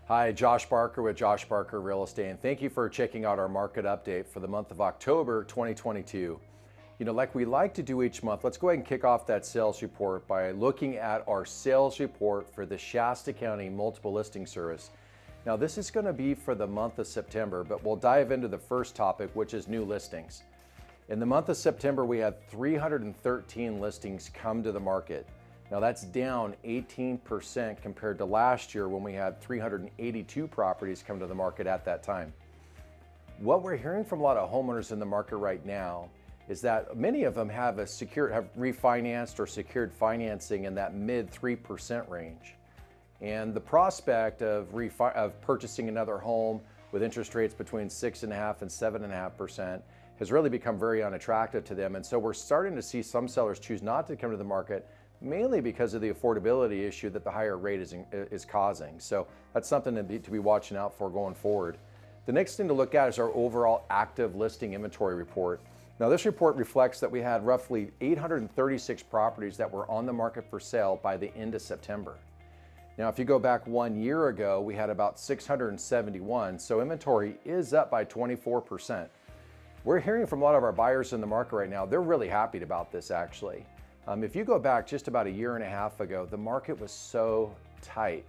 Hi, Josh Barker with Josh Barker Real Estate, and thank you for checking out our market update for the month of October 2022. Like we like to do each month, let's go ahead and kick off that sales report by looking at our sales report for the Shasta County Multiple Listing Service. Now, this is going to be for the month of September, but we'll dive into the first topic, which is new listings. In the month of September, we had 313 listings come to the market. Now that's down 18% compared to last year when we had 382 properties come to the market at that time. What we're hearing from a lot of homeowners in the market right now is that many of them have refinanced or secured financing in that mid 3% range. And the prospect of purchasing another home with interest rates between 6.5% and 7.5% has really become very unattractive to them. And so we're starting to see some sellers choose not to come to the market, mainly because of the affordability issue that the higher rate is causing. So that's something to be watching out for going forward. The next thing to look at is our overall active listing inventory report. Now this report reflects that we had roughly 836 properties that were on the market for sale by the end of September. Now if you go back 1 year ago, we had about 671, so inventory is up by 24%. We're hearing from a lot of our buyers in the market right now, they're really happy about this actually. If you go back just about a year and a half ago, the market was so tight.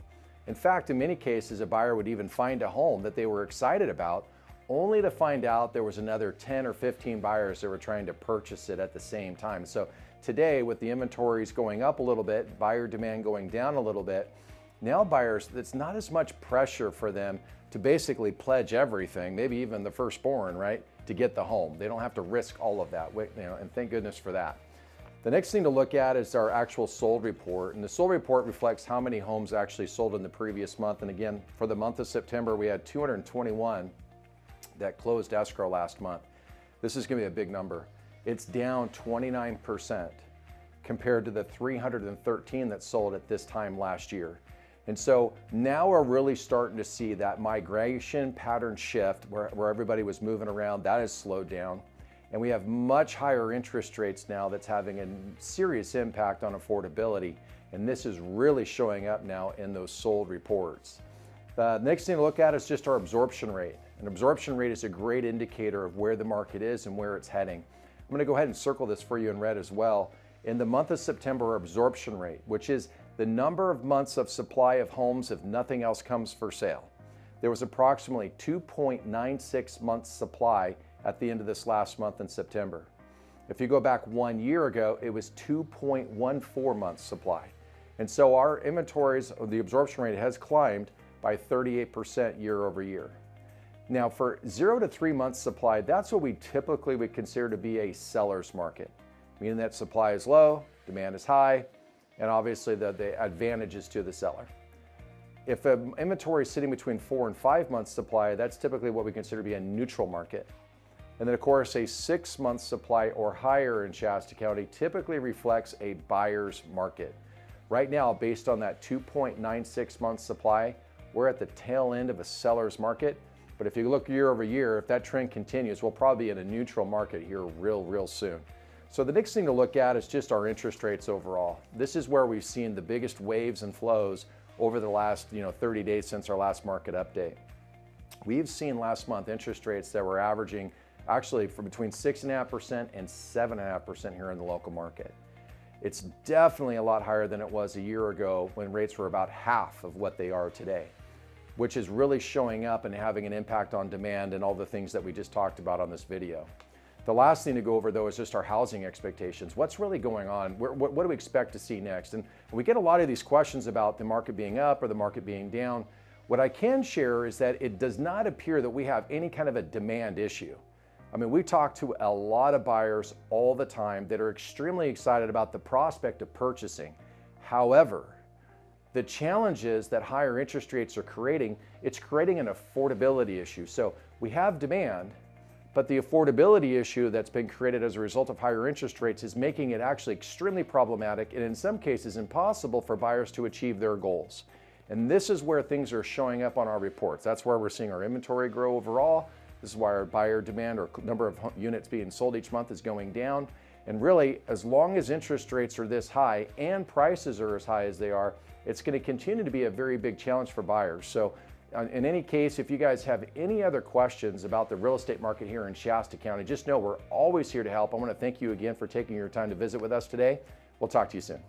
In fact, in many cases, a buyer would even find a home that they were excited about, only to find out there was another 10 or 15 buyers that were trying to purchase it at the same time. So today, with the inventories going up a little bit, buyer demand going down a little bit, now buyers, it's not as much pressure for them to basically pledge everything, maybe even the firstborn, right, to get the home. They don't have to risk all of that, and thank goodness for that. The next thing to look at is our actual sold report, and the sold report reflects how many homes actually sold in the previous month. And again, for the month of September, we had 221 that closed escrow last month. This is going to be a big number. It's down 29% compared to the 313 that sold at this time last year. And so now we're really starting to see that migration pattern shift where everybody was moving around. That has slowed down. And we have much higher interest rates now that's having a serious impact on affordability. And this is really showing up now in those sold reports. The next thing to look at is just our absorption rate. An absorption rate is a great indicator of where the market is and where it's heading. I'm going to go ahead and circle this for you in red as well. In the month of September, our absorption rate, which is the number of months of supply of homes if nothing else comes for sale, there was approximately 2.96 months supply at the end of this last month in September. If you go back 1 year ago, it was 2.14 months supply. And so our inventories, the absorption rate has climbed by 38% year over year. Now for 0 to 3 months supply, that's what we typically would consider to be a seller's market, meaning that supply is low, demand is high, and obviously the advantage is to the seller. If an inventory is sitting between 4 and 5 months supply, that's typically what we consider to be a neutral market. And then of course, a 6 month supply or higher in Shasta County typically reflects a buyer's market. Right now, based on that 2.96 months supply, we're at the tail end of a seller's market. But if you look year over year, if that trend continues, we'll probably be in a neutral market here real soon. So the next thing to look at is just our interest rates overall. This is where we've seen the biggest waves and flows over the last 30 days since our last market update. We've seen last month interest rates that were averaging actually for between 6.5% and 7.5% here in the local market. It's definitely a lot higher than it was a year ago when rates were about half of what they are today, which is really showing up and having an impact on demand and all the things that we just talked about on this video. The last thing to go over though is just our housing expectations. What's really going on? What do we expect to see next? And we get a lot of these questions about the market being up or the market being down. What I can share is that it does not appear that we have any kind of a demand issue. I mean, we talk to a lot of buyers all the time that are extremely excited about the prospect of purchasing. However, the challenge is that higher interest rates are creating an affordability issue. So we have demand, but the affordability issue that's been created as a result of higher interest rates is making it actually extremely problematic and in some cases impossible for buyers to achieve their goals. And this is where things are showing up on our reports. That's where we're seeing our inventory grow overall. This is why our buyer demand or number of units being sold each month is going down. And really, as long as interest rates are this high and prices are as high as they are, it's going to continue to be a very big challenge for buyers. So In any case, if you guys have any other questions about the real estate market here in Shasta County, just know we're always here to help. I want to thank you again for taking your time to visit with us today. We'll talk to you soon.